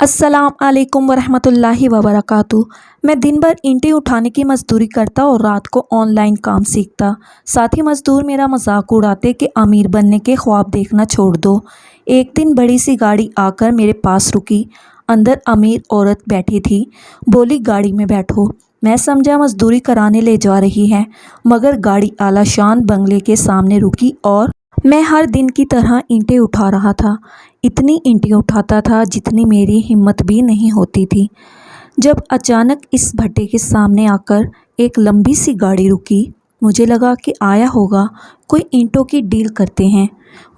अस्सलाम वालेकुम वरहमतुल्लाहि वबरकातुहू। मैं दिन भर ईंटें उठाने की मजदूरी करता और रात को ऑनलाइन काम सीखता। साथी मजदूर मेरा मजाक उड़ाते कि अमीर बनने के ख्वाब देखना छोड़ दो। एक दिन बड़ी सी गाड़ी आकर मेरे पास रुकी। अंदर अमीर औरत बैठी थी। बोली, गाड़ी में बैठो। मैं समझा मजदूरी कराने ले जा रही है, मगर गाड़ी आलीशान बंगले के सामने रुकी और मैं हर दिन की तरह ईंटें उठा रहा था। इतनी ईंटें उठाता था जितनी मेरी हिम्मत भी नहीं होती थी। जब अचानक इस भट्टे के सामने आकर एक लंबी सी गाड़ी रुकी, मुझे लगा कि आया होगा कोई ईंटों की डील करते हैं।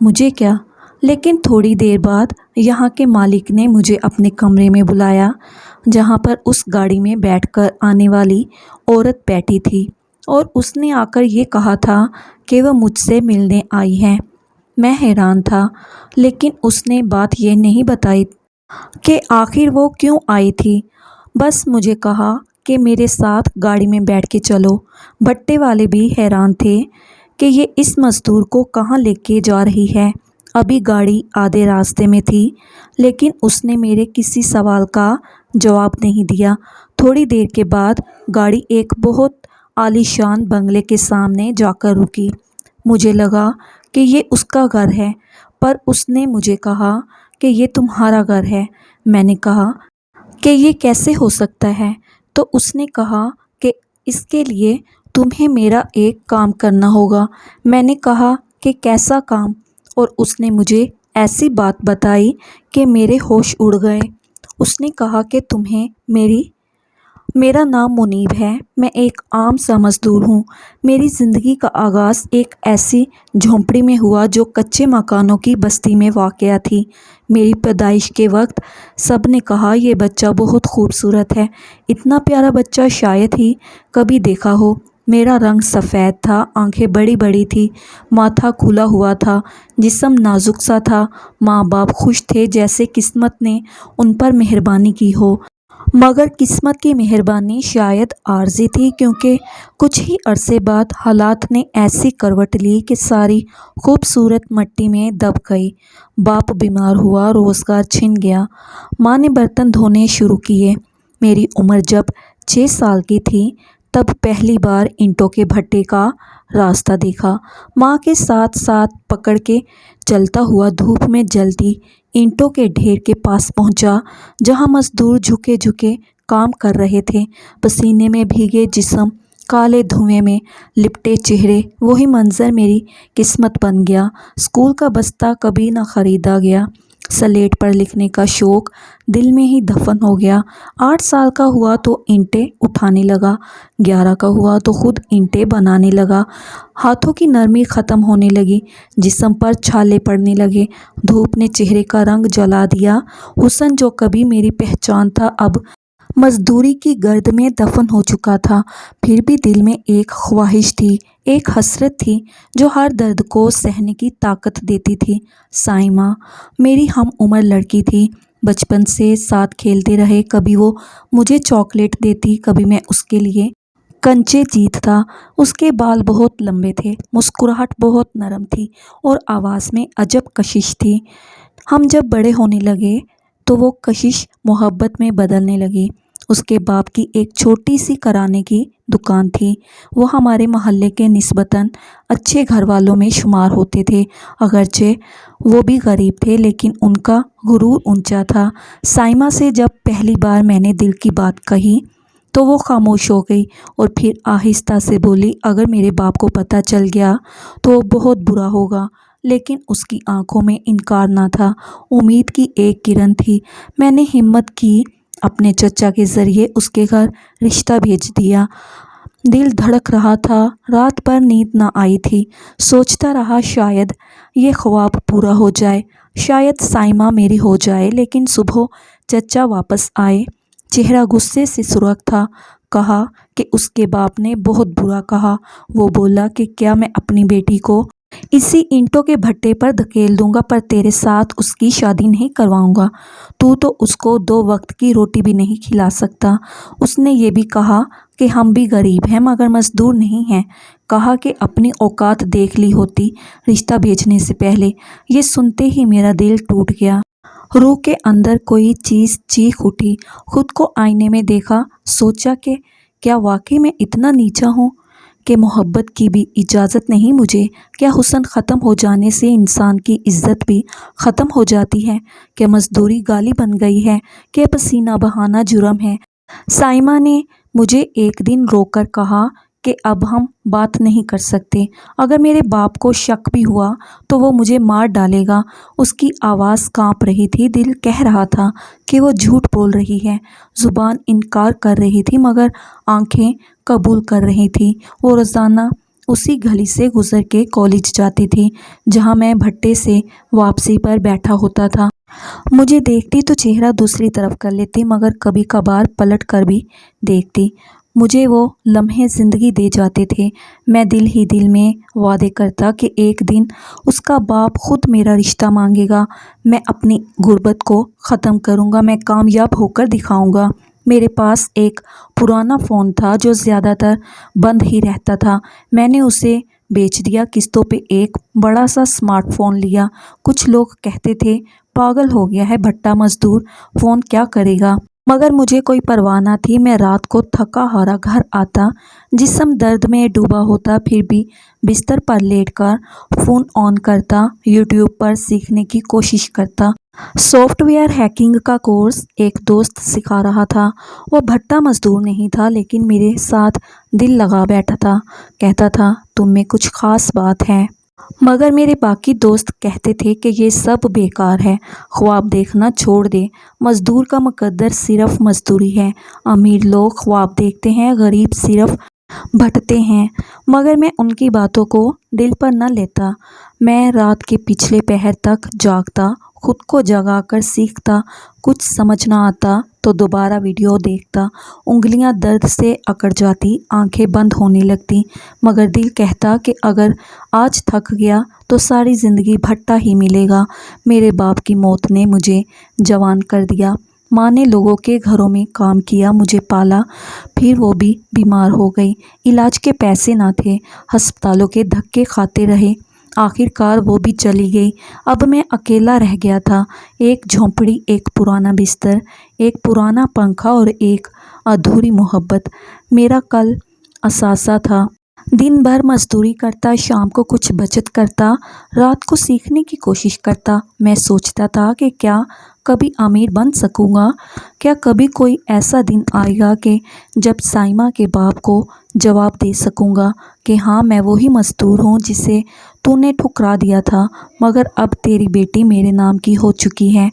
मुझे क्या, लेकिन थोड़ी देर बाद यहाँ के मालिक ने मुझे अपने कमरे में बुलाया, जहाँ पर उस गाड़ी में बैठकर आने वाली औरत बैठी थी, और उसने आकर ये कहा था कि वह मुझसे मिलने आई है। मैं हैरान था, लेकिन उसने बात ये नहीं बताई कि आखिर वो क्यों आई थी। बस मुझे कहा कि मेरे साथ गाड़ी में बैठ के चलो। भट्टे वाले भी हैरान थे कि ये इस मज़दूर को कहाँ लेके जा रही है। अभी गाड़ी आधे रास्ते में थी, लेकिन उसने मेरे किसी सवाल का जवाब नहीं दिया। थोड़ी देर के बाद गाड़ी एक बहुत आलीशान बंगले के सामने जाकर रुकी। मुझे लगा कि ये उसका घर है, पर उसने मुझे कहा कि ये तुम्हारा घर है। मैंने कहा कि ये कैसे हो सकता है? तो उसने कहा कि इसके लिए तुम्हें मेरा एक काम करना होगा। मैंने कहा कि कैसा काम? और उसने मुझे ऐसी बात बताई कि मेरे होश उड़ गए। उसने कहा कि मेरा नाम मुनीब है। मैं एक आम सा मज़दूर हूँ। मेरी ज़िंदगी का आगाज़ एक ऐसी झोंपड़ी में हुआ जो कच्चे मकानों की बस्ती में वाक़या थी। मेरी पैदाइश के वक्त सब ने कहा, ये बच्चा बहुत खूबसूरत है। इतना प्यारा बच्चा शायद ही कभी देखा हो। मेरा रंग सफ़ेद था, आंखें बड़ी बड़ी थी, माथा खुला हुआ था, जिस्म नाजुक सा था। माँ बाप खुश थे, जैसे किस्मत ने उन पर मेहरबानी की हो। मगर किस्मत की मेहरबानी शायद आर्जी थी, क्योंकि कुछ ही अरसे बाद हालात ने ऐसी करवट ली कि सारी खूबसूरत मिट्टी में दब गई। बाप बीमार हुआ, रोज़गार छिन गया। माँ ने बर्तन धोने शुरू किए। मेरी उम्र जब 6 साल की थी, तब पहली बार ईंटों के भट्टे का रास्ता देखा। माँ के साथ साथ पकड़ के चलता हुआ धूप में जलती ईंटों के ढेर के पास पहुंचा, जहां मजदूर झुके झुके काम कर रहे थे। पसीने में भीगे जिस्म, काले धुएं में लिपटे चेहरे, वही मंजर मेरी किस्मत बन गया। स्कूल का बस्ता कभी न ख़रीदा गया। स्लेट पर लिखने का शौक़ दिल में ही दफन हो गया। 8 साल का हुआ तो ईंटें उठाने लगा। 11 का हुआ तो खुद ईंटें बनाने लगा। हाथों की नरमी ख़त्म होने लगी, जिस्म पर छाले पड़ने लगे। धूप ने चेहरे का रंग जला दिया। हुस्न जो कभी मेरी पहचान था, अब मजदूरी की गर्द में दफन हो चुका था। फिर भी दिल में एक ख्वाहिश थी, एक हसरत थी, जो हर दर्द को सहने की ताकत देती थी। साइमा मेरी हम उम्र लड़की थी। बचपन से साथ खेलते रहे। कभी वो मुझे चॉकलेट देती, कभी मैं उसके लिए कंचे जीतता। उसके बाल बहुत लंबे थे, मुस्कुराहट बहुत नरम थी, और आवाज़ में अजब कशिश थी। हम जब बड़े होने लगे तो वो कशिश मोहब्बत में बदलने लगी। उसके बाप की एक छोटी सी कराने की दुकान थी। वो हमारे मोहल्ले के निस्बतन अच्छे घर वालों में शुमार होते थे। अगरचे वो भी गरीब थे, लेकिन उनका गुरूर ऊंचा था। साइमा से जब पहली बार मैंने दिल की बात कही, तो वो खामोश हो गई और फिर आहिस्ता से बोली, अगर मेरे बाप को पता चल गया तो बहुत बुरा होगा। लेकिन उसकी आंखों में इनकार ना था, उम्मीद की एक किरण थी। मैंने हिम्मत की, अपने चचा के ज़रिए उसके घर रिश्ता भेज दिया। दिल धड़क रहा था, रात भर नींद ना आई थी। सोचता रहा शायद ये ख्वाब पूरा हो जाए, शायद साइमा मेरी हो जाए। लेकिन सुबह चचा वापस आए। चेहरा गुस्से से सुर्ख था। कहा कि उसके बाप ने बहुत बुरा कहा। वो बोला कि क्या मैं अपनी बेटी को इसी ईंटों के भट्टे पर धकेल दूंगा, पर तेरे साथ उसकी शादी नहीं करवाऊंगा। तू तो उसको 2 वक्त की रोटी भी नहीं खिला सकता। उसने ये भी कहा कि हम भी गरीब हैं, मगर मजदूर नहीं हैं। कहा कि अपनी औकात देख ली होती रिश्ता भेजने से पहले। ये सुनते ही मेरा दिल टूट गया। रूह के अंदर कोई चीज़ चीख उठी। खुद को आईने में देखा, सोचा कि क्या वाकई मैं इतना नीचा हूँ कि मोहब्बत की भी इजाज़त नहीं मुझे? क्या हुस्न ख़त्म हो जाने से इंसान की इज़्ज़त भी ख़त्म हो जाती है? क्या मज़दूरी गाली बन गई है? क्या पसीना बहाना जुर्म है? साइमा ने मुझे एक दिन रोकर कहा कि अब हम बात नहीं कर सकते। अगर मेरे बाप को शक भी हुआ तो वो मुझे मार डालेगा। उसकी आवाज़ कांप रही थी, दिल कह रहा था कि वो झूठ बोल रही है। ज़ुबान इनकार कर रही थी मगर आंखें कबूल कर रही थी। वो रोज़ाना उसी गली से गुज़र के कॉलेज जाती थी जहाँ मैं भट्टे से वापसी पर बैठा होता था। मुझे देखती तो चेहरा दूसरी तरफ कर लेती मगर कभी कभार पलट कर भी देखती। मुझे वो लम्हे ज़िंदगी दे जाते थे। मैं दिल ही दिल में वादे करता कि एक दिन उसका बाप खुद मेरा रिश्ता मांगेगा। मैं अपनी गुर्बत को ख़त्म करूँगा, मैं कामयाब होकर दिखाऊँगा। मेरे पास एक पुराना फ़ोन था जो ज़्यादातर बंद ही रहता था। मैंने उसे बेच दिया, किस्तों पे एक बड़ा सा स्मार्टफ़ोन लिया। कुछ लोग कहते थे पागल हो गया है, भट्टा मज़दूर फ़ोन क्या करेगा, मगर मुझे कोई परवाह न थी। मैं रात को थका हारा घर आता, जिस्म दर्द में डूबा होता, फिर भी बिस्तर पर लेटकर फ़ोन ऑन करता, यूट्यूब पर सीखने की कोशिश करता। सॉफ्टवेयर हैकिंग का कोर्स एक दोस्त सिखा रहा था। वो भट्टा मज़दूर नहीं था लेकिन मेरे साथ दिल लगा बैठा था। कहता था तुम में कुछ ख़ास बात है। मगर मेरे बाकी दोस्त कहते थे कि ये सब बेकार है, ख्वाब देखना छोड़ दे। मज़दूर का मुकद्दर सिर्फ मज़दूरी है। अमीर लोग ख्वाब देखते हैं, गरीब सिर्फ भटकते हैं। मगर मैं उनकी बातों को दिल पर न लेता। मैं रात के पिछले पहर तक जागता, खुद को जगाकर सीखता। कुछ समझ ना आता तो दोबारा वीडियो देखता। उंगलियां दर्द से अकड़ जाती, आंखें बंद होने लगती, मगर दिल कहता कि अगर आज थक गया तो सारी ज़िंदगी भट्टा ही मिलेगा। मेरे बाप की मौत ने मुझे जवान कर दिया। माँ ने लोगों के घरों में काम किया, मुझे पाला, फिर वो भी बीमार हो गई। इलाज के पैसे ना थे, अस्पतालों के धक्के खाते रहे। आखिरकार वो भी चली गई। अब मैं अकेला रह गया था। एक झोंपड़ी, एक पुराना बिस्तर, एक पुराना पंखा और एक अधूरी मोहब्बत मेरा कल असासा था। दिन भर मजदूरी करता, शाम को कुछ बचत करता, रात को सीखने की कोशिश करता। मैं सोचता था कि क्या कभी अमीर बन सकूंगा? क्या कभी कोई ऐसा दिन आएगा कि जब साइमा के बाप को जवाब दे सकूंगा कि हाँ, मैं वही मजदूर हूँ जिसे तूने ठुकरा दिया था, मगर अब तेरी बेटी मेरे नाम की हो चुकी है।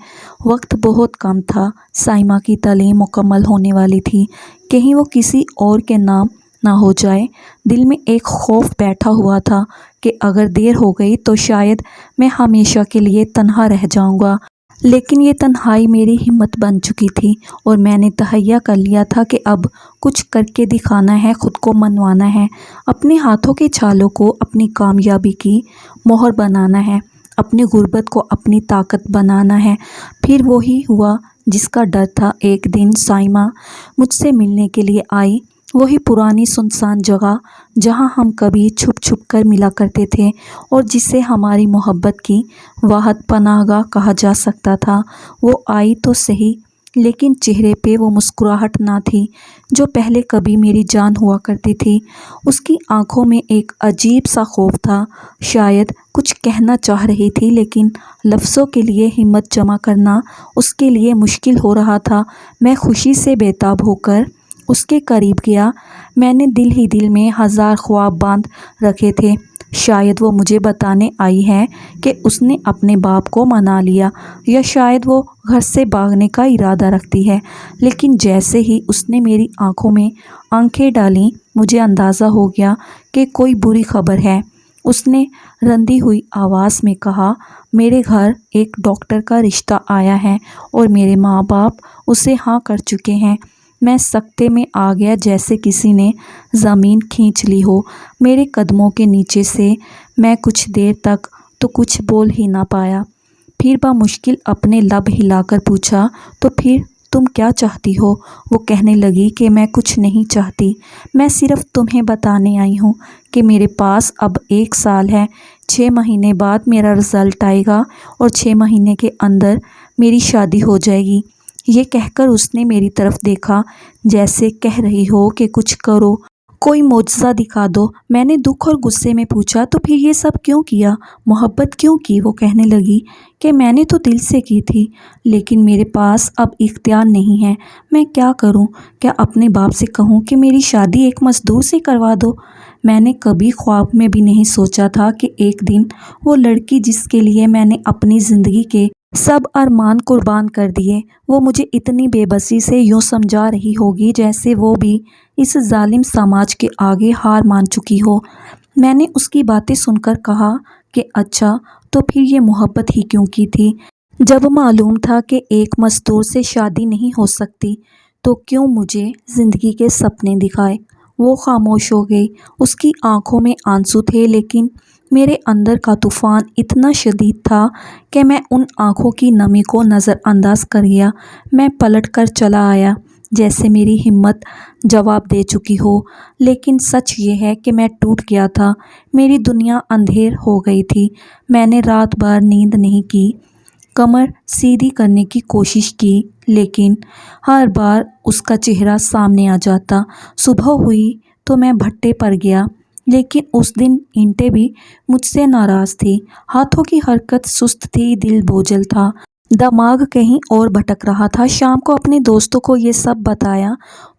वक्त बहुत कम था, साइमा की तालीम मुकम्मल होने वाली थी, कहीं वो किसी और के नाम ना हो जाए। दिल में एक खौफ बैठा हुआ था कि अगर देर हो गई तो शायद मैं हमेशा के लिए तन्हा रह जाऊंगा। लेकिन ये तन्हाई मेरी हिम्मत बन चुकी थी और मैंने तहैया कर लिया था कि अब कुछ करके दिखाना है, खुद को मनवाना है, अपने हाथों के छालों को अपनी कामयाबी की मोहर बनाना है, अपनी गुर्बत को अपनी ताकत बनाना है। फिर वही हुआ जिसका डर था। एक दिन साइमा मुझसे मिलने के लिए आई, वही पुरानी सुनसान जगह जहां हम कभी छुप छुप कर मिला करते थे और जिसे हमारी मोहब्बत की वाहद पनाहगाह कहा जा सकता था। वो आई तो सही, लेकिन चेहरे पे वो मुस्कुराहट ना थी जो पहले कभी मेरी जान हुआ करती थी। उसकी आंखों में एक अजीब सा खौफ था। शायद कुछ कहना चाह रही थी लेकिन लफ्ज़ों के लिए हिम्मत जमा करना उसके लिए मुश्किल हो रहा था। मैं खुशी से बेताब होकर उसके करीब गया। मैंने दिल ही दिल में हज़ार ख्वाब बांध रखे थे। शायद वो मुझे बताने आई है कि उसने अपने बाप को मना लिया, या शायद वो घर से भागने का इरादा रखती है। लेकिन जैसे ही उसने मेरी आंखों में आंखें डालीं, मुझे अंदाज़ा हो गया कि कोई बुरी खबर है। उसने रंधी हुई आवाज़ में कहा, मेरे घर एक डॉक्टर का रिश्ता आया है और मेरे माँ बाप उसे हाँ कर चुके हैं। मैं सकते में आ गया, जैसे किसी ने ज़मीन खींच ली हो मेरे कदमों के नीचे से। मैं कुछ देर तक तो कुछ बोल ही ना पाया। फिर बामुश्किल अपने लब हिलाकर पूछा, तो फिर तुम क्या चाहती हो? वो कहने लगी कि मैं कुछ नहीं चाहती, मैं सिर्फ तुम्हें बताने आई हूँ कि मेरे पास अब 1 साल है। 6 महीने बाद मेरा रिज़ल्ट आएगा और 6 महीने के अंदर میری شادی ہو جائے گی۔ یہ کہہ کر اس نے میری طرف دیکھا جیسے کہہ رہی ہو کہ کچھ کرو، کوئی معجزہ دکھا دو۔ میں نے دکھ اور غصے میں پوچھا تو پھر یہ سب کیوں کیا، محبت کیوں کی؟ وہ کہنے لگی کہ میں نے تو دل سے کی تھی، لیکن میرے پاس اب اختیار نہیں ہے۔ میں کیا کروں؟ کیا اپنے باپ سے کہوں کہ میری شادی ایک مزدور سے کروا دو؟ میں نے کبھی خواب میں بھی نہیں سوچا تھا کہ ایک دن وہ لڑکی جس کے لیے میں نے اپنی زندگی کے سب ارمان قربان کر دیے، وہ مجھے اتنی بے بسی سے یوں سمجھا رہی ہوگی جیسے وہ بھی اس ظالم سماج کے آگے ہار مان چکی ہو۔ میں نے اس کی باتیں سن کر کہا کہ اچھا، تو پھر یہ محبت ہی کیوں کی تھی؟ جب معلوم تھا کہ ایک مزدور سے شادی نہیں ہو سکتی تو کیوں مجھے زندگی کے سپنے دکھائے؟ وہ خاموش ہو گئی۔ اس کی آنکھوں میں آنسو تھے، لیکن میرے اندر کا طوفان اتنا شدید تھا کہ میں ان آنکھوں کی نمی کو نظر انداز کر گیا۔ میں پلٹ کر چلا آیا جیسے میری ہمت جواب دے چکی ہو، لیکن سچ یہ ہے کہ میں ٹوٹ گیا تھا۔ میری دنیا اندھیر ہو گئی تھی۔ میں نے رات بھر نیند نہیں کی، کمر سیدھی کرنے کی کوشش کی، لیکن ہر بار اس کا چہرہ سامنے آ جاتا۔ صبح ہوئی تو میں بھٹے پر گیا، لیکن اس دن اینٹیں بھی مجھ سے ناراض تھی۔ ہاتھوں کی حرکت سست تھی، دل بوجھل تھا، دماغ کہیں اور بھٹک رہا تھا۔ شام کو اپنے دوستوں کو یہ سب بتایا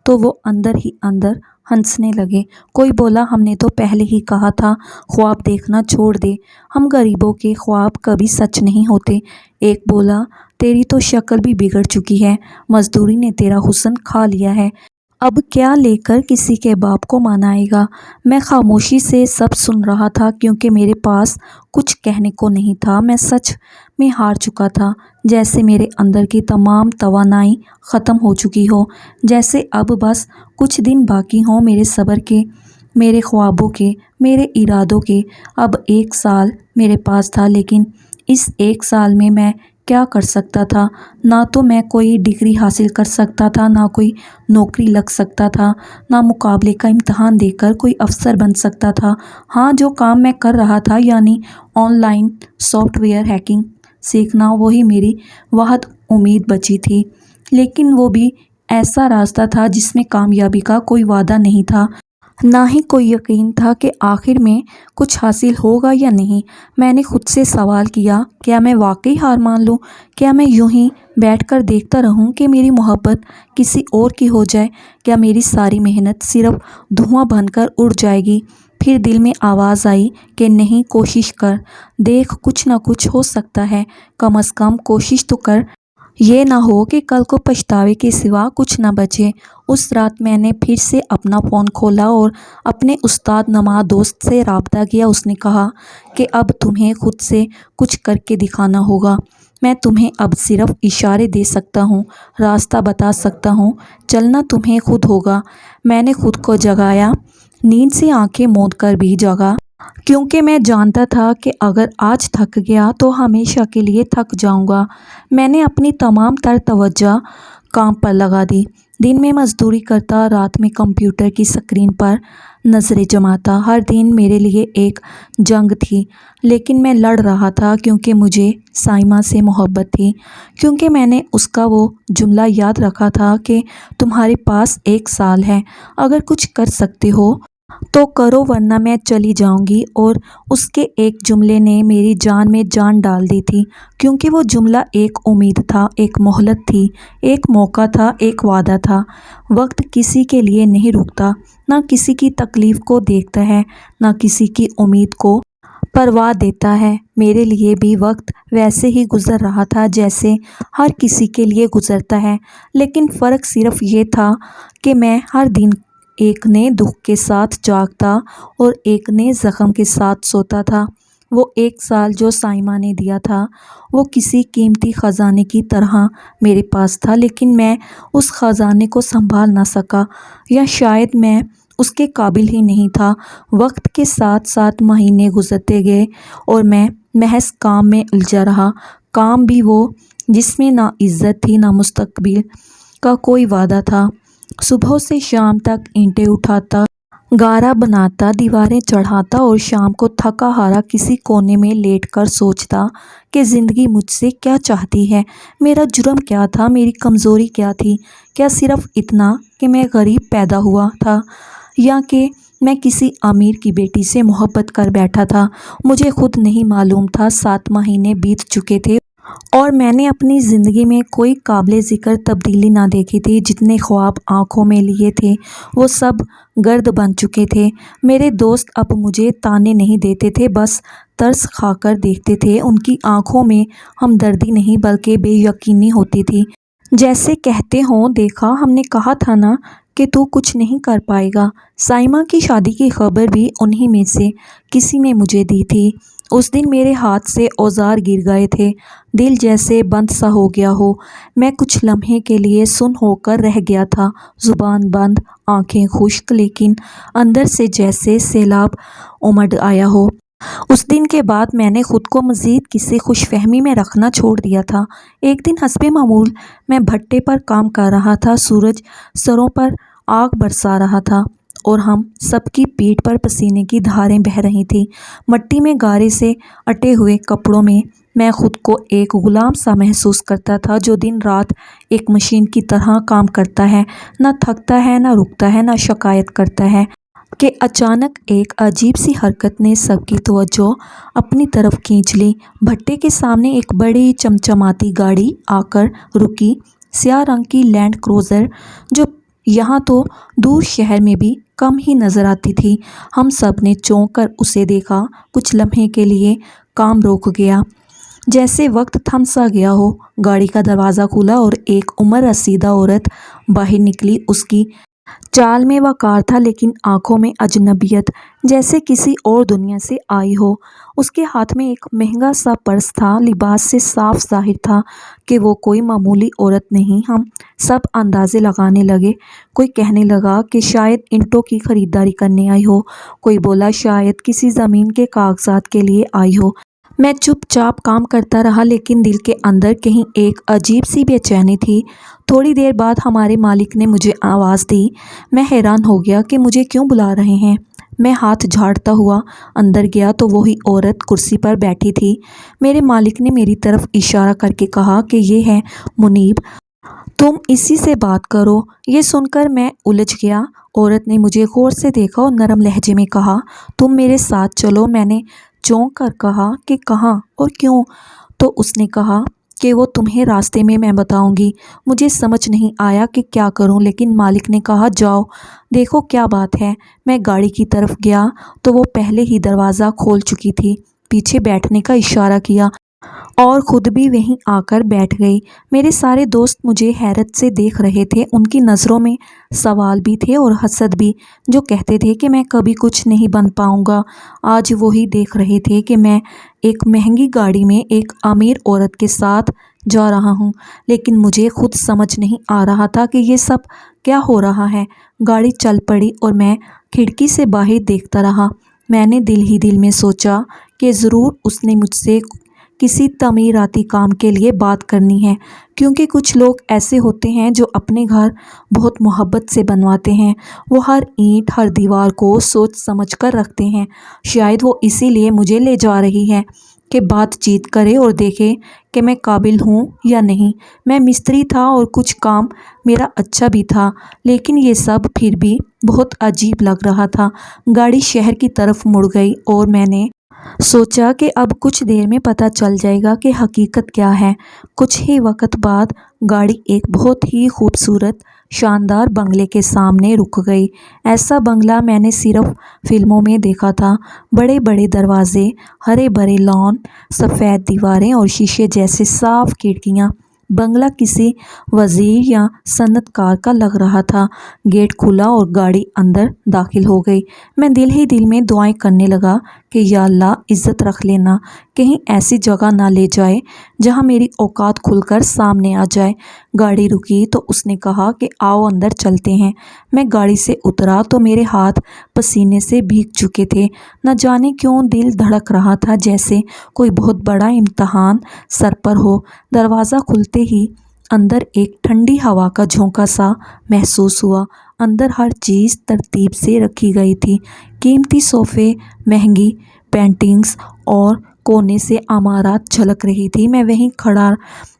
تو وہ اندر ہی اندر ہنسنے لگے۔ کوئی بولا ہم نے تو پہلے ہی کہا تھا خواب دیکھنا چھوڑ دے، ہم غریبوں کے خواب کبھی سچ نہیں ہوتے۔ ایک بولا تیری تو شکل بھی بگڑ چکی ہے، مزدوری نے تیرا حسن کھا لیا ہے، اب کیا لے کر کسی کے باپ کو منائے گا؟ میں خاموشی سے سب سن رہا تھا کیونکہ میرے پاس کچھ کہنے کو نہیں تھا۔ میں سچ میں ہار چکا تھا، جیسے میرے اندر کی تمام توانائی ختم ہو چکی ہو، جیسے اب بس کچھ دن باقی ہوں میرے صبر کے، میرے خوابوں کے، میرے ارادوں کے۔ اب 1 سال میرے پاس تھا، لیکن اس 1 سال میں میں کیا کر سکتا تھا؟ نہ تو میں کوئی ڈگری حاصل کر سکتا تھا، نہ کوئی نوکری لگ سکتا تھا، نہ مقابلے کا امتحان دے کر کوئی افسر بن سکتا تھا۔ ہاں، جو کام میں کر رہا تھا، یعنی online software hacking سیکھنا، وہی میری واحد امید بچی تھی، لیکن وہ بھی ایسا راستہ تھا جس میں کامیابی کا کوئی وعدہ نہیں تھا، نہ ہی کوئی یقین تھا کہ آخر میں کچھ حاصل ہوگا یا نہیں۔ میں نے خود سے سوال کیا، کیا میں واقعی ہار مان لوں؟ کیا میں یوں ہی بیٹھ کر دیکھتا رہوں کہ میری محبت کسی اور کی ہو جائے؟ کیا میری ساری محنت صرف دھواں بن کر اڑ جائے گی؟ پھر دل میں آواز آئی کہ نہیں، کوشش کر، دیکھ کچھ نہ کچھ ہو سکتا ہے، کم از کم کوشش تو کر، یہ نہ ہو کہ کل کو پچھتاوے کے سوا کچھ نہ بچے۔ اس رات میں نے پھر سے اپنا فون کھولا اور اپنے استاد نما دوست سے رابطہ کیا۔ اس نے کہا کہ اب تمہیں خود سے کچھ کر کے دکھانا ہوگا، میں تمہیں اب صرف اشارے دے سکتا ہوں، راستہ بتا سکتا ہوں، چلنا تمہیں خود ہوگا۔ میں نے خود کو جگایا، نیند سے آنکھیں موند کر بھی جاگا، کیونکہ میں جانتا تھا کہ اگر آج تھک گیا تو ہمیشہ کے لیے تھک جاؤں گا۔ میں نے اپنی تمام تر توجہ کام پر لگا دی، دن میں مزدوری کرتا، رات میں کمپیوٹر کی سکرین پر نظریں جماتا۔ ہر دن میرے لیے ایک جنگ تھی، لیکن میں لڑ رہا تھا کیونکہ مجھے سائمہ سے محبت تھی، کیونکہ میں نے اس کا وہ جملہ یاد رکھا تھا کہ تمہارے پاس 1 سال ہے، اگر کچھ کر سکتے ہو تو کرو ورنہ میں چلی جاؤں گی۔ اور اس کے ایک جملے نے میری جان میں جان ڈال دی تھی، کیونکہ وہ جملہ ایک امید تھا، ایک مہلت تھی، ایک موقع تھا، ایک وعدہ تھا۔ وقت کسی کے لیے نہیں رکتا، نہ کسی کی تکلیف کو دیکھتا ہے، نہ کسی کی امید کو پرواہ دیتا ہے۔ میرے لیے بھی وقت ویسے ہی گزر رہا تھا جیسے ہر کسی کے لیے گزرتا ہے، لیکن فرق صرف یہ تھا کہ میں ہر دن ایک نئے دکھ کے ساتھ جاگتا اور ایک نئے زخم کے ساتھ سوتا تھا۔ وہ 1 سال جو سائمہ نے دیا تھا، وہ کسی قیمتی خزانے کی طرح میرے پاس تھا، لیکن میں اس خزانے کو سنبھال نہ سکا، یا شاید میں اس کے قابل ہی نہیں تھا۔ وقت کے ساتھ ساتھ مہینے گزرتے گئے اور میں محض کام میں الجھا رہا، کام بھی وہ جس میں نہ عزت تھی، نہ مستقبل کا کوئی وعدہ تھا۔ صبح سے شام تک اینٹیں اٹھاتا गारा बनाता, दीवारें चढ़ाता और शाम को थका हारा किसी कोने में लेटकर सोचता कि ज़िंदगी मुझसे क्या चाहती है। मेरा जुर्म क्या था, मेरी कमज़ोरी क्या थी? क्या सिर्फ़ इतना कि मैं गरीब पैदा हुआ था, या कि मैं किसी अमीर की बेटी से मोहब्बत कर बैठा था? मुझे खुद नहीं मालूम था। 7 महीने बीत चुके थे और मैंने अपनी ज़िंदगी में कोई काबिल ज़िक्र तब्दीली ना देखी थी। जितने ख्वाब आँखों में लिए थे वो सब गर्द बन चुके थे। मेरे दोस्त अब मुझे ताने नहीं देते थे, बस तरस खाकर देखते थे। उनकी आँखों में हमदर्दी नहीं बल्कि बेयकीनी होती थी। जैसे कहते हों, देखा, हमने कहा था ना कि तू कुछ नहीं कर पाएगा। साइमा की शादी की खबर भी उन्हीं में से किसी ने मुझे दी थी। उस दिन मेरे हाथ से औजार गिर गए थे। दिल जैसे बंद सा हो गया हो। मैं कुछ लम्हे के लिए सुन्न होकर रह गया था, जुबान बंद, आंखें खुश्क, लेकिन अंदर से जैसे सैलाब उमड़ आया हो। उस दिन के बाद मैंने खुद को मज़ीद किसी खुशफहमी में रखना छोड़ दिया था। एक दिन हस्बे मामूल मैं भट्टे पर काम कर रहा था। सूरज सरों पर आग बरसा रहा था और हम सबकी पीठ पर पसीने की धारें बह रही थीं। मट्टी में गारे से अटे हुए कपड़ों में मैं खुद को एक गुलाम सा महसूस करता था, जो दिन रात एक मशीन की तरह काम करता है, न थकता है, न रुकता है, न शिकायत करता है कि अचानक एक अजीब सी हरकत ने सबकी तवज्जो अपनी तरफ खींच ली। भट्टे के सामने एक बड़ी चमचमाती गाड़ी आकर रुकी, स्याह रंग की लैंड क्रूज़र, जो यहाँ तो दूर शहर में भी कम ही नज़र आती थी। हम सब ने चौंक कर उसे देखा। कुछ लम्हे के लिए काम रुक गया, जैसे वक्त थम सा गया हो। गाड़ी का दरवाज़ा खुला और एक उम्र रसीदा औरत बाहर निकली। उसकी चाल में वक़ार था, लेकिन आंखों में अजनबियत, जैसे किसी और दुनिया से आई हो। उसके हाथ में एक महंगा सा पर्स था। लिबास से साफ ज़ाहिर था कि वो कोई मामूली औरत नहीं। हम सब अंदाज़े लगाने लगे। कोई कहने लगा कि शायद ईंटों की ख़रीदारी करने आई हो। कोई बोला शायद किसी ज़मीन के कागजात के लिए आई हो। मैं चुपचाप काम करता रहा, लेकिन दिल के अंदर कहीं एक अजीब सी बेचैनी थी। थोड़ी देर बाद हमारे मालिक ने मुझे आवाज़ दी। मैं हैरान हो गया कि मुझे क्यों बुला रहे हैं। मैं हाथ झाड़ता हुआ अंदर गया तो वही औरत कुर्सी पर बैठी थी। मेरे मालिक ने मेरी तरफ इशारा करके कहा कि ये है मुनीब, तुम इसी से बात करो। ये सुनकर मैं उलझ गया। औरत ने मुझे गौर से देखा और नरम लहजे में कहा, तुम मेरे साथ चलो। मैंने चौंक कर कहा कि कहाँ और क्यों? तो उसने कहा कि वो तुम्हें रास्ते में मैं बताऊंगी। मुझे समझ नहीं आया कि क्या करूं, लेकिन मालिक ने कहा जाओ, देखो क्या बात है। मैं गाड़ी की तरफ गया तो वो पहले ही दरवाज़ा खोल चुकी थी। पीछे बैठने का इशारा किया और ख़ुद भी वहीं आकर बैठ गई। मेरे सारे दोस्त मुझे हैरत से देख रहे थे। उनकी नज़रों में सवाल भी थे और हसद भी, जो कहते थे कि मैं कभी कुछ नहीं बन पाऊँगा। आज वही देख रहे थे कि मैं एक महंगी गाड़ी में एक अमीर औरत के साथ जा रहा हूँ, लेकिन मुझे खुद समझ नहीं आ रहा था कि ये सब क्या हो रहा है। गाड़ी चल पड़ी और मैं खिड़की से बाहर देखता रहा। मैंने दिल ही दिल में सोचा कि ज़रूर उसने मुझसे किसी तमीराती काम के लिए बात करनी है, क्योंकि कुछ लोग ऐसे होते हैं जो अपने घर बहुत मोहब्बत से बनवाते हैं। वो हर ईंट, हर दीवार को सोच समझ कर रखते हैं। शायद वो इसीलिए मुझे ले जा रही है कि बातचीत करे और देखे कि मैं काबिल हूँ या नहीं। मैं मिस्त्री था और कुछ काम मेरा अच्छा भी था, लेकिन ये सब फिर भी बहुत अजीब लग रहा था। गाड़ी शहर की तरफ मुड़ गई और मैंने सोचा कि अब कुछ देर में पता चल जाएगा कि हकीकत क्या है। कुछ ही वक्त बाद गाड़ी एक बहुत ही खूबसूरत शानदार बंगले के सामने रुक गई। ऐसा बंगला मैंने सिर्फ फिल्मों में देखा था। बड़े बड़े दरवाजे, हरे भरे लॉन, सफ़ेद दीवारें और शीशे जैसे साफ खिड़कियाँ। बंगला किसी वज़ीर या सन्नतकार का लग रहा था। गेट खुला और गाड़ी अंदर दाखिल हो गई। मैं दिल ही दिल में दुआएं करने लगा कि या अल्लाह, इज़्ज़त रख लेना, कहीं ऐसी जगह ना ले जाए जहां मेरी औकात खुलकर सामने आ जाए। गाड़ी रुकी तो उसने कहा कि आओ अंदर चलते हैं। मैं गाड़ी से उतरा तो मेरे हाथ पसीने से भीग चुके थे। न जाने क्यों दिल धड़क रहा था, जैसे कोई बहुत बड़ा इम्तहान सर पर हो। दरवाज़ा खुलते ही अंदर एक ठंडी हवा का झोंका सा महसूस हुआ। अंदर हर चीज़ तरतीब से रखी गई थी। कीमती सोफ़े, महंगी पेंटिंग्स और कोने से अमारात झलक रही थी। मैं वहीं खड़ा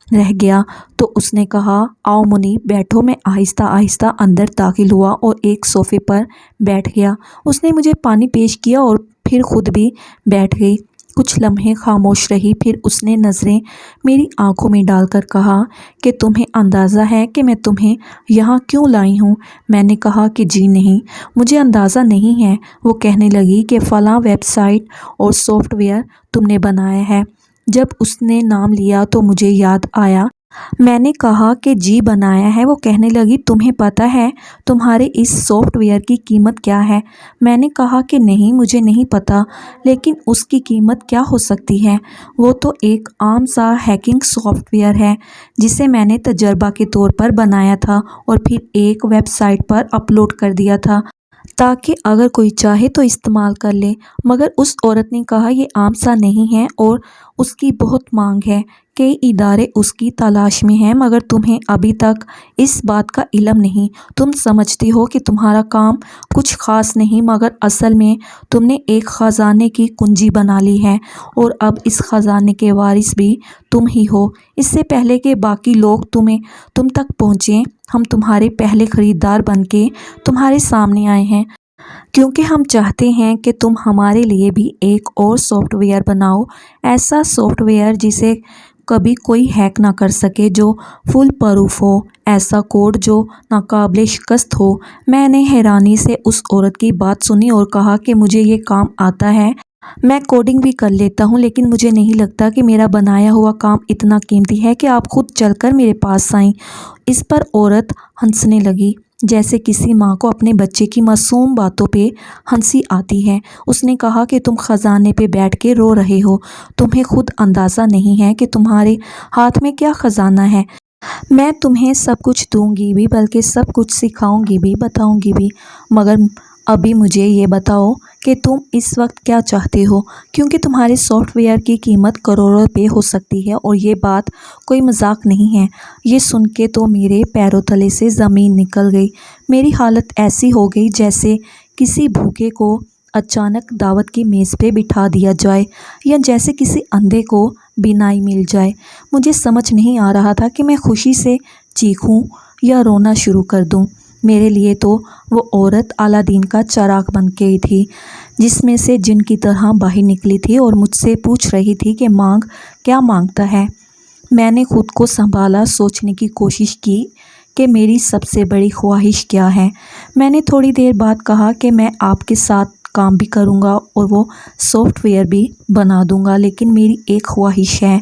रह गया तो उसने कहा, आओ मुनीब बैठो। मैं आहिस्ता आहिस्ता अंदर दाखिल हुआ और एक सोफ़े पर बैठ गया। उसने मुझे पानी पेश किया और फिर खुद भी बैठ गई। कुछ लम्हे खामोश रही, फिर उसने नज़रें मेरी आंखों में डालकर कहा कि तुम्हें अंदाज़ा है कि मैं तुम्हें यहाँ क्यों लाई हूँ? मैंने कहा कि जी नहीं, मुझे अंदाज़ा नहीं है। वो कहने लगी कि फ़लाँ वेबसाइट और सॉफ्टवेयर तुमने बनाया है। जब उसने नाम लिया तो मुझे याद आया। मैंने कहा कि जी बनाया है। वो कहने लगी, तुम्हें पता है तुम्हारे इस सॉफ्टवेयर की कीमत क्या है? मैंने कहा कि नहीं, मुझे नहीं पता, लेकिन उसकी कीमत क्या हो सकती है? वो तो एक आम सा हैकिंग सॉफ्टवेयर है जिसे मैंने तजर्बा के तौर पर बनाया था और फिर एक वेबसाइट पर अपलोड कर दिया था ताकि अगर कोई चाहे तो इस्तेमाल कर ले। मगर उस औरत ने कहा, ये आम सा नहीं है और उसकी बहुत मांग है। कई इदारे उसकी तलाश में हैं, मगर तुम्हें अभी तक इस बात का इल्म नहीं। तुम समझती हो कि तुम्हारा काम कुछ ख़ास नहीं, मगर असल में तुमने एक ख़जाने की कुंजी बना ली है और अब इस ख़जाने के वारिस भी तुम ही हो। इससे पहले कि बाकी लोग तुम तक पहुँचें, हम तुम्हारे पहले ख़रीदार बनके तुम्हारे सामने आए हैं, क्योंकि हम चाहते हैं कि तुम हमारे लिए भी एक और सॉफ्टवेयर बनाओ। ऐसा सॉफ्टवेयर जिसे कभी कोई हैक ना कर सके, जो फुल प्रूफ हो, ऐसा कोड जो नाकाबिले शिकस्त हो। मैंने हैरानी से उस औरत की बात सुनी और कहा कि मुझे ये काम आता है, मैं कोडिंग भी कर लेता हूँ, लेकिन मुझे नहीं लगता कि मेरा बनाया हुआ काम इतना कीमती है कि आप खुद चलकर मेरे पास आएं। इस पर औरत हंसने लगी, जैसे किसी माँ को अपने बच्चे की मासूम बातों पे हंसी आती है। उसने कहा कि तुम ख़जाने पे बैठ के रो रहे हो। तुम्हें खुद अंदाज़ा नहीं है कि तुम्हारे हाथ में क्या ख़जाना है। मैं तुम्हें सब कुछ दूंगी भी, बल्कि सब कुछ सिखाऊंगी भी, बताऊंगी भी, मगर अभी मुझे ये बताओ कि तुम इस वक्त क्या चाहते हो, क्योंकि तुम्हारे सॉफ्टवेयर की कीमत करोड़ों रुपए हो सकती है और ये बात कोई मजाक नहीं है। ये सुन के तो मेरे पैरों तले से ज़मीन निकल गई। मेरी हालत ऐसी हो गई जैसे किसी भूखे को अचानक दावत की मेज़ पे बिठा दिया जाए, या जैसे किसी अंधे को बिनाई मिल जाए। मुझे समझ नहीं आ रहा था कि मैं खुशी से चीखूं या रोना शुरू कर दूं। मेरे लिए तो वो औरत अलादीन का चिराग बन गई थी, जिसमें से जिन की तरह बाहर निकली थी और मुझसे पूछ रही थी कि क्या मांगता है। मैंने खुद को संभाला, सोचने की कोशिश की कि मेरी सबसे बड़ी ख्वाहिश क्या है। मैंने थोड़ी देर बाद कहा कि मैं आपके साथ काम भी करूँगा और वो सॉफ्टवेयर भी बना दूँगा, लेकिन मेरी एक ख्वाहिश है।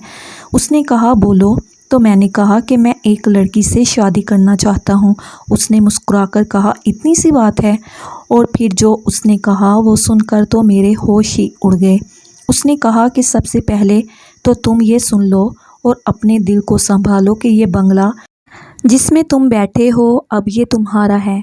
उसने कहा, बोलो। तो मैंने कहा कि मैं एक लड़की से शादी करना चाहता हूँ। उसने मुस्कुराकर कहा, इतनी सी बात है? और फिर जो उसने कहा वो सुनकर तो मेरे होश ही उड़ गए। उसने कहा कि सबसे पहले तो तुम ये सुन लो और अपने दिल को संभालो कि ये बंगला जिसमें तुम बैठे हो अब ये तुम्हारा है।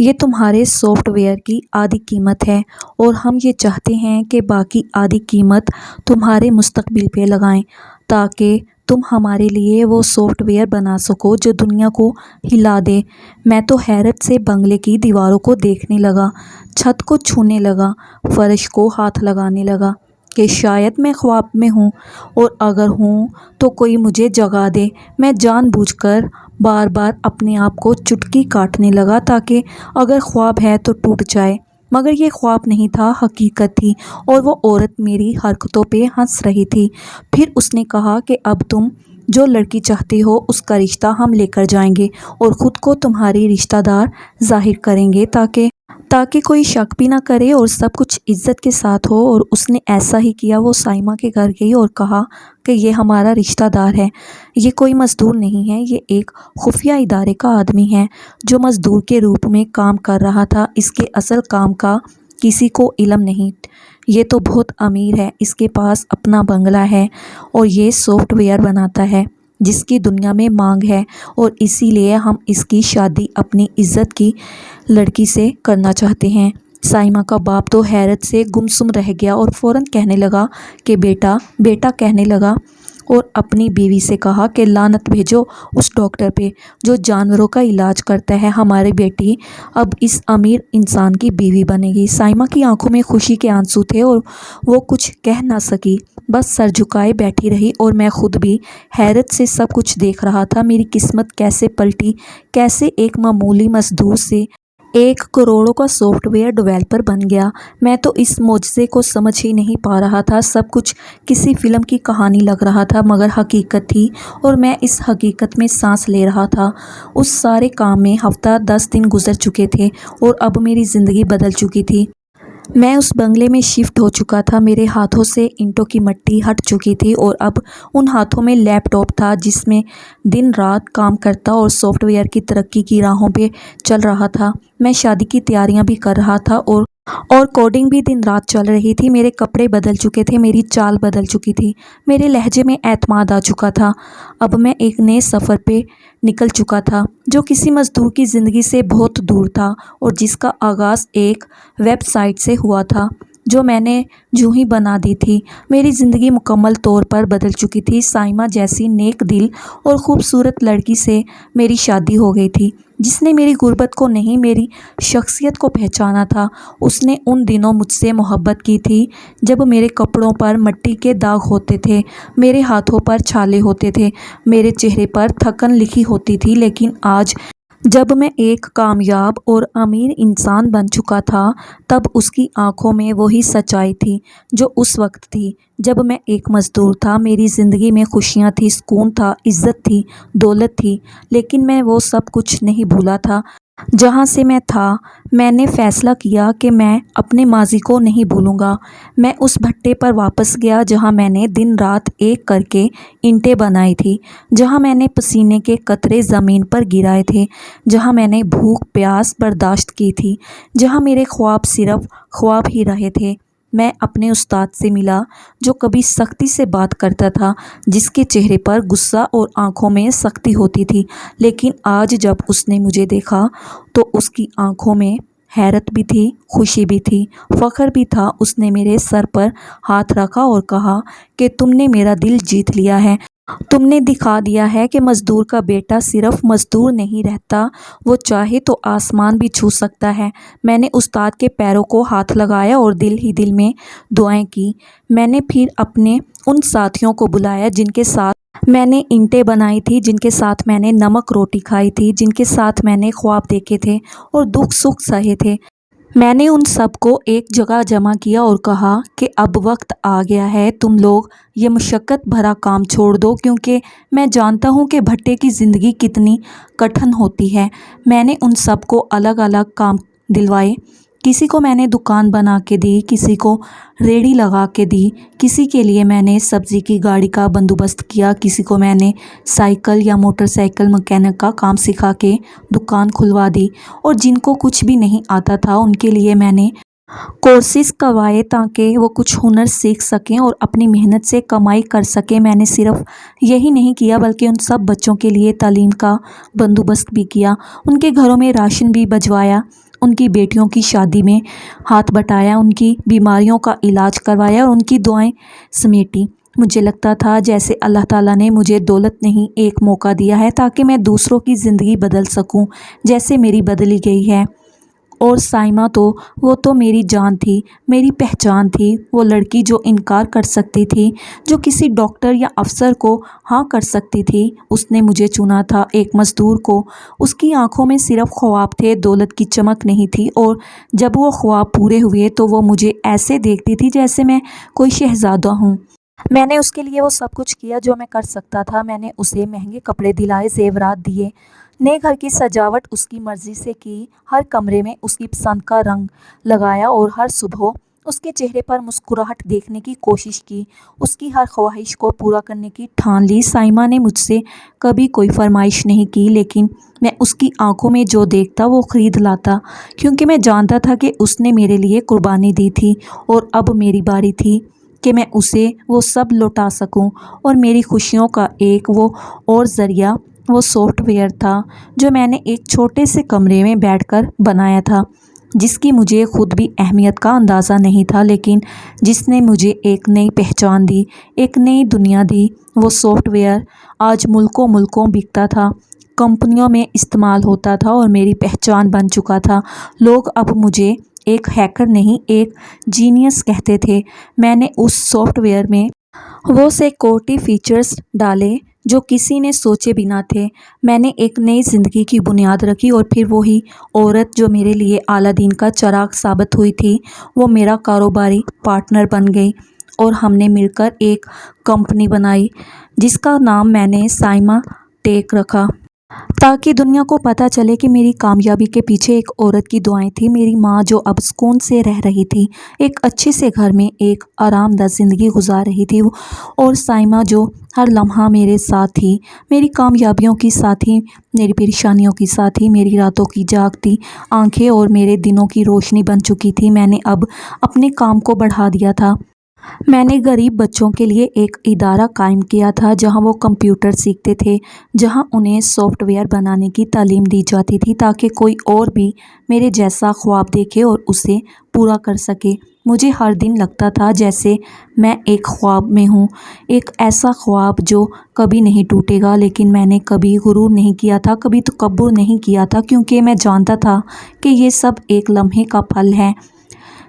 ये तुम्हारे सॉफ्टवेयर की आधी कीमत है और हम ये चाहते हैं कि बाकी आधी कीमत तुम्हारे मुस्तकबिल पे लगाएं, ताकि तुम हमारे लिए वो सॉफ्टवेयर बना सको जो दुनिया को हिला दे। मैं तो हैरत से बंगले की दीवारों को देखने लगा, छत को छूने लगा, फर्श को हाथ लगाने लगा कि शायद मैं ख्वाब में हूँ, और अगर हूँ तो कोई मुझे जगा दे। मैं जानबूझकर बार बार अपने आप को चुटकी काटने लगा ताकि अगर ख्वाब है तो टूट जाए, मगर ये ख्वाब नहीं था, हकीकत थी। और वो औरत मेरी हरकतों पे हंस रही थी। फिर उसने कहा कि अब तुम जो लड़की चाहती हो उसका रिश्ता हम लेकर जाएंगे और ख़ुद को तुम्हारी रिश्तेदार जाहिर करेंगे, ताकि कोई शक भी ना करे और सब कुछ इज्जत के साथ हो। और उसने ऐसा ही किया। वो साइमा के घर गई और कहा कि ये हमारा रिश्तेदार है, ये कोई मज़दूर नहीं है, ये एक खुफिया इदारे का आदमी है जो मज़दूर के रूप में काम कर रहा था। इसके असल काम का किसी को इल्म नहीं। ये तो बहुत अमीर है, इसके पास अपना बंगला है और ये सॉफ्टवेयर बनाता है जिसकी दुनिया में मांग है, और इसीलिए हम इसकी शादी अपनी इज्जत की लड़की से करना चाहते हैं। साइमा का बाप तो हैरत से गुमसुम रह गया और फ़ौरन कहने लगा कि बेटा कहने लगा। اور اپنی بیوی سے کہا کہ لعنت بھیجو اس ڈاکٹر پہ جو جانوروں کا علاج کرتا ہے، ہماری بیٹی اب اس امیر انسان کی بیوی بنے گی۔ سائمہ کی آنکھوں میں خوشی کے آنسو تھے اور وہ کچھ کہہ نہ سکی، بس سر جھکائے بیٹھی رہی، اور میں خود بھی حیرت سے سب کچھ دیکھ رہا تھا۔ میری قسمت کیسے پلٹی، کیسے ایک معمولی مزدور سے ایک کروڑوں کا سافٹ ویئر ڈیولپر بن گیا۔ میں تو اس معجزے کو سمجھ ہی نہیں پا رہا تھا۔ سب کچھ کسی فلم کی کہانی لگ رہا تھا، مگر حقیقت تھی، اور میں اس حقیقت میں سانس لے رہا تھا۔ اس سارے کام میں ہفتہ 10 دن گزر چکے تھے اور اب میری زندگی بدل چکی تھی۔ میں اس بنگلے میں شفٹ ہو چکا تھا، میرے ہاتھوں سے اینٹوں کی مٹی ہٹ چکی تھی اور اب ان ہاتھوں میں لیپ ٹاپ تھا جس میں دن رات کام کرتا اور سافٹ ویئر کی ترقی کی راہوں پہ چل رہا تھا۔ میں شادی کی تیاریاں بھی کر رہا تھا اور کوڈنگ بھی دن رات چل رہی تھی۔ میرے کپڑے بدل چکے تھے، میری چال بدل چکی تھی، میرے لہجے میں اعتماد آ چکا تھا۔ اب میں ایک نئے سفر پہ نکل چکا تھا جو کسی مزدور کی زندگی سے بہت دور تھا اور جس کا آغاز ایک ویب سائٹ سے ہوا تھا جو میں نے جو ہی بنا دی تھی۔ میری زندگی مکمل طور پر بدل چکی تھی۔ سائمہ جیسی نیک دل اور خوبصورت لڑکی سے میری شادی ہو گئی تھی جس نے میری غربت کو نہیں، میری شخصیت کو پہچانا تھا۔ اس نے ان دنوں مجھ سے محبت کی تھی جب میرے کپڑوں پر مٹی کے داغ ہوتے تھے، میرے ہاتھوں پر چھالے ہوتے تھے، میرے چہرے پر تھکن لکھی ہوتی تھی، لیکن آج جب میں ایک کامیاب اور امیر انسان بن چکا تھا تب اس کی آنکھوں میں وہی سچائی تھی جو اس وقت تھی جب میں ایک مزدور تھا۔ میری زندگی میں خوشیاں تھی، سکون تھا، عزت تھی، دولت تھی، لیکن میں وہ سب کچھ نہیں بھولا تھا جہاں سے میں تھا۔ میں نے فیصلہ کیا کہ میں اپنے ماضی کو نہیں بھولوں گا۔ میں اس بھٹے پر واپس گیا جہاں میں نے دن رات ایک کر کے اینٹیں بنائی تھی، جہاں میں نے پسینے کے قطرے زمین پر گرائے تھے، جہاں میں نے بھوک پیاس برداشت کی تھی، جہاں میرے خواب صرف خواب ہی رہے تھے۔ میں اپنے استاد سے ملا جو کبھی سختی سے بات کرتا تھا، جس کے چہرے پر غصہ اور آنکھوں میں سختی ہوتی تھی، لیکن آج جب اس نے مجھے دیکھا تو اس کی آنکھوں میں حیرت بھی تھی، خوشی بھی تھی، فخر بھی تھا۔ اس نے میرے سر پر ہاتھ رکھا اور کہا کہ تم نے میرا دل جیت لیا ہے، تم نے دکھا دیا ہے کہ مزدور کا بیٹا صرف مزدور نہیں رہتا، وہ چاہے تو آسمان بھی چھو سکتا ہے۔ میں نے استاد کے پیروں کو ہاتھ لگایا اور دل ہی دل میں دعائیں کی۔ میں نے پھر اپنے ان ساتھیوں کو بلایا جن کے ساتھ میں نے اینٹیں بنائی تھی، جن کے ساتھ میں نے نمک روٹی کھائی تھی، جن کے ساتھ میں نے خواب دیکھے تھے اور دکھ سکھ سہے تھے۔ میں نے ان سب کو ایک جگہ جمع کیا اور کہا کہ اب وقت آ گیا ہے، تم لوگ یہ مشقت بھرا کام چھوڑ دو، کیونکہ میں جانتا ہوں کہ بھٹے کی زندگی کتنی کٹھن ہوتی ہے۔ میں نے ان سب کو الگ الگ کام دلوائے، کسی کو میں نے دکان بنا کے دی، کسی کو ریڑھی لگا کے دی، کسی کے لیے میں نے سبزی کی گاڑی کا بندوبست کیا، کسی کو میں نے سائیکل یا موٹر سائیکل مکینک کا کام سکھا کے دکان کھلوا دی، اور جن کو کچھ بھی نہیں آتا تھا ان کے لیے میں نے کورسز کروائے تاکہ وہ کچھ ہنر سیکھ سکیں اور اپنی محنت سے کمائی کر سکیں۔ میں نے صرف یہی نہیں کیا بلکہ ان سب بچوں کے لیے تعلیم کا بندوبست بھی کیا، ان کے گھروں میں راشن بھی بھجوایا، ان کی بیٹیوں کی شادی میں ہاتھ بٹایا، ان کی بیماریوں کا علاج کروایا اور ان کی دعائیں سمیٹی۔ مجھے لگتا تھا جیسے اللہ تعالیٰ نے مجھے دولت نہیں ایک موقع دیا ہے تاکہ میں دوسروں کی زندگی بدل سکوں جیسے میری بدلی گئی ہے۔ اور سائمہ وہ تو میری جان تھی، میری پہچان تھی، وہ لڑکی جو انکار کر سکتی تھی، جو کسی ڈاکٹر یا افسر کو ہاں کر سکتی تھی۔ اس نے مجھے چنا تھا، ایک مزدور کو۔ اس کی آنکھوں میں صرف خواب تھے، دولت کی چمک نہیں تھی، اور جب وہ خواب پورے ہوئے تو وہ مجھے ایسے دیکھتی تھی جیسے میں کوئی شہزادہ ہوں۔ میں نے اس کے لیے وہ سب کچھ کیا جو میں کر سکتا تھا۔ میں نے اسے مہنگے کپڑے دلائے، زیورات دیے، نئے گھر کی سجاوٹ اس کی مرضی سے کی، ہر کمرے میں اس کی پسند کا رنگ لگایا اور ہر صبح اس کے چہرے پر مسکراہٹ دیکھنے کی کوشش کی، اس کی ہر خواہش کو پورا کرنے کی ٹھان لی۔ سائمہ نے مجھ سے کبھی کوئی فرمائش نہیں کی، لیکن میں اس کی آنکھوں میں جو دیکھتا وہ خرید لاتا، کیونکہ میں جانتا تھا کہ اس نے میرے لیے قربانی دی تھی اور اب میری باری تھی کہ میں اسے وہ سب لوٹا سکوں۔ اور میری خوشیوں کا ایک وہ اور ذریعہ وہ سافٹ ویئر تھا جو میں نے ایک چھوٹے سے کمرے میں بیٹھ کر بنایا تھا، جس کی مجھے خود بھی اہمیت کا اندازہ نہیں تھا، لیکن جس نے مجھے ایک نئی پہچان دی، ایک نئی دنیا دی۔ وہ سافٹ ویئر آج ملکوں ملکوں بکتا تھا، کمپنیوں میں استعمال ہوتا تھا اور میری پہچان بن چکا تھا۔ لوگ اب مجھے ایک ہیکر نہیں، ایک جینیس کہتے تھے۔ میں نے اس سافٹ ویئر میں وہ سیکورٹی فیچرز ڈالے جو کسی نے سوچے بھی نہ تھے۔ میں نے ایک نئی زندگی کی بنیاد رکھی، اور پھر وہی عورت جو میرے لیے اعلیٰ دین کا چراغ ثابت ہوئی تھی، وہ میرا کاروباری پارٹنر بن گئی، اور ہم نے مل کر ایک کمپنی بنائی جس کا نام میں نے سائما ٹیک رکھا، تاکہ دنیا کو پتہ چلے کہ میری کامیابی کے پیچھے ایک عورت کی دعائیں تھیں۔ میری ماں جو اب سکون سے رہ رہی تھی، ایک اچھے سے گھر میں ایک آرام دہ زندگی گزار رہی تھی، اور سائما جو ہر لمحہ میرے ساتھ تھی، میری کامیابیوں کی ساتھی، میری پریشانیوں کی ساتھی، میری راتوں کی جاگتی آنکھیں اور میرے دنوں کی روشنی بن چکی تھی۔ میں نے اب اپنے کام کو بڑھا دیا تھا۔ میں نے غریب بچوں کے لیے ایک ادارہ قائم کیا تھا جہاں وہ کمپیوٹر سیکھتے تھے، جہاں انہیں سافٹ ویئر بنانے کی تعلیم دی جاتی تھی تاکہ کوئی اور بھی میرے جیسا خواب دیکھے اور اسے پورا کر سکے۔ مجھے ہر دن لگتا تھا جیسے میں ایک خواب میں ہوں، ایک ایسا خواب جو کبھی نہیں ٹوٹے گا، لیکن میں نے کبھی غرور نہیں کیا تھا، کبھی تکبر نہیں کیا تھا، کیونکہ میں جانتا تھا کہ یہ سب ایک لمحے کا پھل ہے۔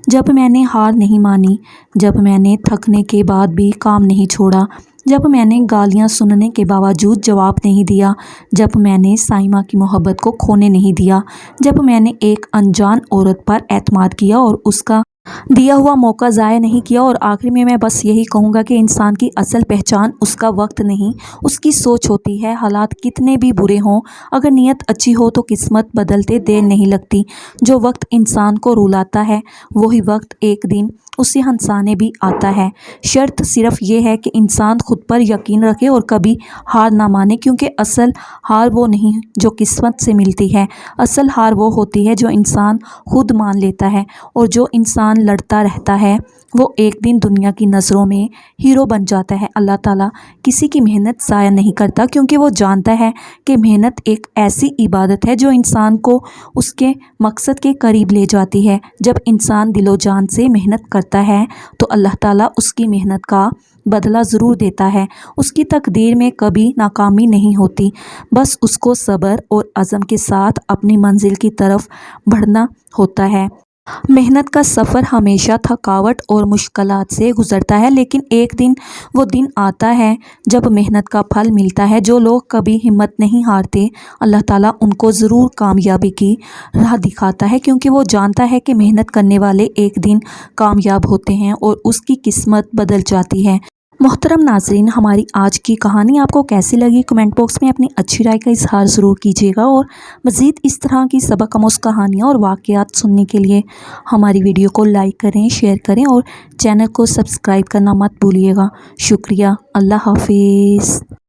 جب میں نے ہار نہیں مانی، جب میں نے تھکنے کے بعد بھی کام نہیں چھوڑا، جب میں نے گالیاں سننے کے باوجود جواب نہیں دیا، جب میں نے سائما کی محبت کو کھونے نہیں دیا، جب میں نے ایک انجان عورت پر اعتماد کیا اور اس کا دیا ہوا موقع ضائع نہیں کیا۔ اور آخر میں بس یہی کہوں گا کہ انسان کی اصل پہچان اس کا وقت نہیں، اس کی سوچ ہوتی ہے۔ حالات کتنے بھی برے ہوں، اگر نیت اچھی ہو تو قسمت بدلتے دیر نہیں لگتی۔ جو وقت انسان کو رلاتا ہے، وہی وقت ایک دن اسے ہنسانے بھی آتا ہے۔ شرط صرف یہ ہے کہ انسان خود پر یقین رکھے اور کبھی ہار نہ مانے، کیونکہ اصل ہار وہ نہیں جو قسمت سے ملتی ہے، اصل ہار وہ ہوتی ہے جو انسان خود مان لیتا ہے۔ اور جو انسان لڑتا رہتا ہے وہ ایک دن دنیا کی نظروں میں ہیرو بن جاتا ہے۔ اللہ تعالیٰ کسی کی محنت ضائع نہیں کرتا، کیونکہ وہ جانتا ہے کہ محنت ایک ایسی عبادت ہے جو انسان کو اس کے مقصد کے قریب لے جاتی ہے۔ جب انسان دل و جان سے محنت کرتا ہے تو اللہ تعالیٰ اس کی محنت کا بدلہ ضرور دیتا ہے۔ اس کی تقدیر میں کبھی ناکامی نہیں ہوتی، بس اس کو صبر اور عزم کے ساتھ اپنی منزل کی طرف بڑھنا ہوتا ہے۔ محنت کا سفر ہمیشہ تھکاوٹ اور مشکلات سے گزرتا ہے، لیکن ایک دن وہ دن آتا ہے جب محنت کا پھل ملتا ہے۔ جو لوگ کبھی ہمت نہیں ہارتے، اللہ تعالیٰ ان کو ضرور کامیابی کی راہ دکھاتا ہے، کیونکہ وہ جانتا ہے کہ محنت کرنے والے ایک دن کامیاب ہوتے ہیں اور اس کی قسمت بدل جاتی ہے۔ محترم ناظرین، ہماری آج کی کہانی آپ کو کیسی لگی؟ کمنٹ باکس میں اپنی اچھی رائے کا اظہار ضرور کیجیے گا، اور مزید اس طرح کی سبق آموز کہانیاں اور واقعات سننے کے لیے ہماری ویڈیو کو لائک کریں، شیئر کریں اور چینل کو سبسکرائب کرنا مت بھولیے گا۔ شکریہ۔ اللہ حافظ۔